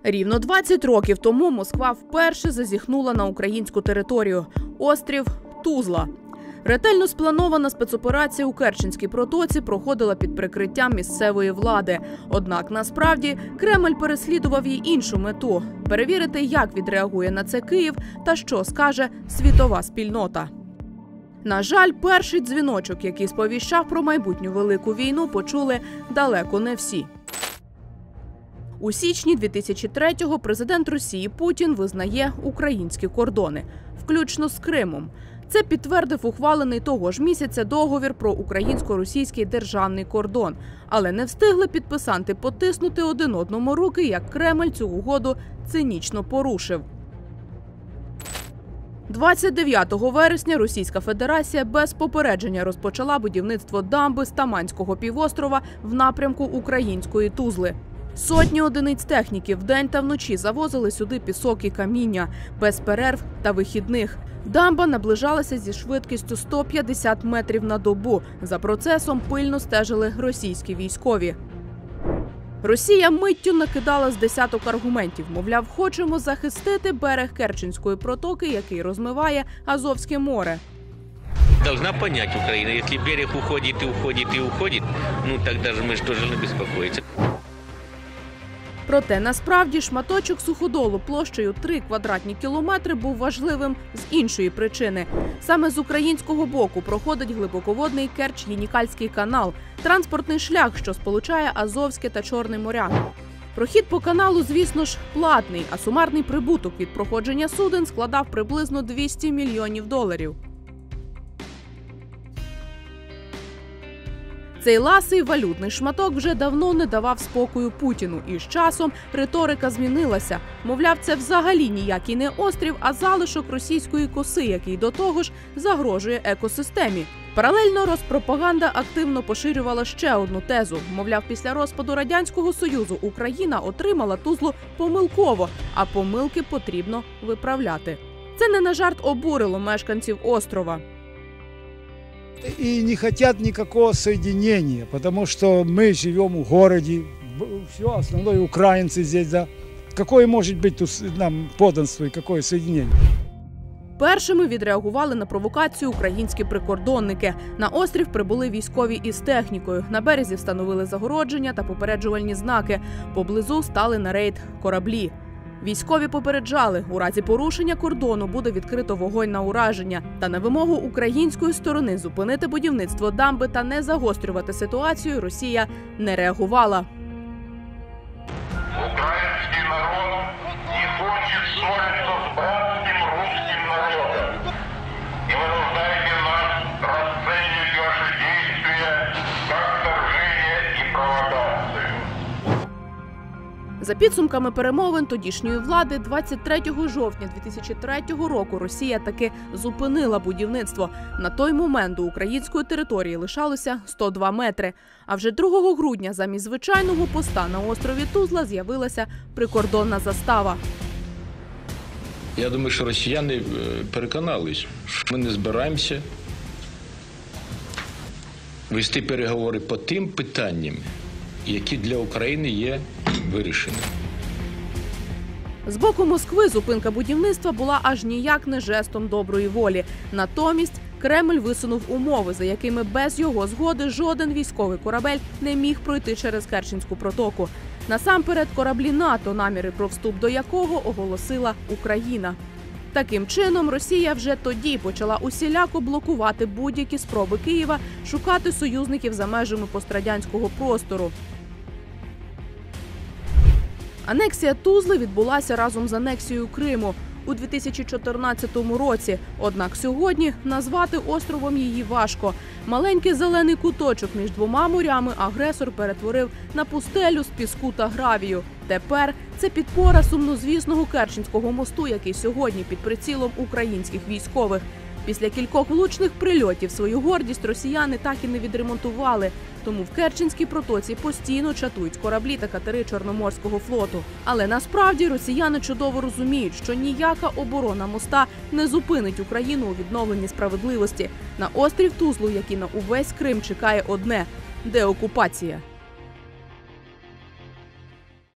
Рівно 20 років тому Москва вперше зазіхнула на українську територію – острів Тузла. Ретельно спланована спецоперація у Керченській протоці проходила під прикриттям місцевої влади. Однак, насправді, Кремль переслідував їй іншу мету – перевірити, як відреагує на це Київ та що скаже світова спільнота. На жаль, перший дзвіночок, який сповіщав про майбутню велику війну, почули далеко не всі. У січні 2003-го президент Росії Путін визнає українські кордони, включно з Кримом. Це підтвердив ухвалений того ж місяця договір про українсько-російський державний кордон. Але не встигли підписанти потиснути один одному руки, як Кремль цю угоду цинічно порушив. 29 вересня Російська Федерація без попередження розпочала будівництво дамби з Таманського півострова в напрямку української Тузли. Сотні одиниць техніки вдень та вночі завозили сюди пісок і каміння, без перерв та вихідних. Дамба наближалася зі швидкістю 150 метрів на добу. За процесом пильно стежили російські військові. Росія миттю накидала з десяток аргументів. Мовляв, хочемо захистити берег Керченської протоки, який розмиває Азовське море. Должна понять Украина, если берег уходит и уходит и уходит, ну тогда же мы же тоже не беспокоиться. Проте, насправді, шматочок суходолу площею 3 квадратні кілометри був важливим з іншої причини. Саме з українського боку проходить глибоководний Керч-Єнікальський канал – транспортний шлях, що сполучає Азовське та Чорне моря. Прохід по каналу, звісно ж, платний, а сумарний прибуток від проходження суден складав приблизно $200 мільйонів. Цей ласий валютний шматок вже давно не давав спокою Путіну. І з часом риторика змінилася. Мовляв, це взагалі ніякий не острів, а залишок російської коси, який до того ж загрожує екосистемі. Паралельно Роспропаганда активно поширювала ще одну тезу. Мовляв, після розпаду Радянського Союзу Україна отримала Тузлу помилково, а помилки потрібно виправляти. Це не на жарт обурило мешканців острова. И не хотят никакого соединения, потому что мы живем в городе, все, основное украинцы здесь, да. Какое может быть тут нам подданство и какое соединение? Першими відреагували на провокацію українські прикордонники. На острів прибули військові із технікою. На березі встановили загородження та попереджувальні знаки. Поблизу стали на рейд кораблі. Військові попереджали, у разі порушення кордону буде відкрито вогонь на ураження. Та на вимогу української сторони зупинити будівництво дамби та не загострювати ситуацію Росія не реагувала. Український народ не хоче ссоритися з братським русським народом. І вынуждаете нас розцінювати ваші дії як вторження і провокацію. За підсумками перемовин тодішньої влади, 23 жовтня 2003 року Росія таки зупинила будівництво. На той момент до української території лишалося 102 метри. А вже 2 грудня замість звичайного поста на острові Тузла з'явилася прикордонна застава. Я думаю, що росіяни переконались, що ми не збираємося вести переговори по тим питанням, які для України є вирішеними. З боку Москви зупинка будівництва була аж ніяк не жестом доброї волі. Натомість Кремль висунув умови, за якими без його згоди жоден військовий корабель не міг пройти через Керченську протоку. Насамперед кораблі НАТО, наміри про вступ до якого оголосила Україна. Таким чином, Росія вже тоді почала усіляко блокувати будь-які спроби Києва шукати союзників за межами пострадянського простору. Анексія Тузли відбулася разом з анексією Криму у 2014 році. Однак сьогодні назвати островом її важко. Маленький зелений куточок між двома морями агресор перетворив на пустелю з піску та гравію. Тепер це підпора сумнозвісного Керченського мосту, який сьогодні під прицілом українських військових. Після кількох влучних прильотів свою гордість росіяни так і не відремонтували. Тому в Керченській протоці постійно чатують кораблі та катери Чорноморського флоту. Але насправді росіяни чудово розуміють, що ніяка оборона моста не зупинить Україну у відновленні справедливості. На острів Тузлу, як і на увесь Крим, чекає одне – деокупація.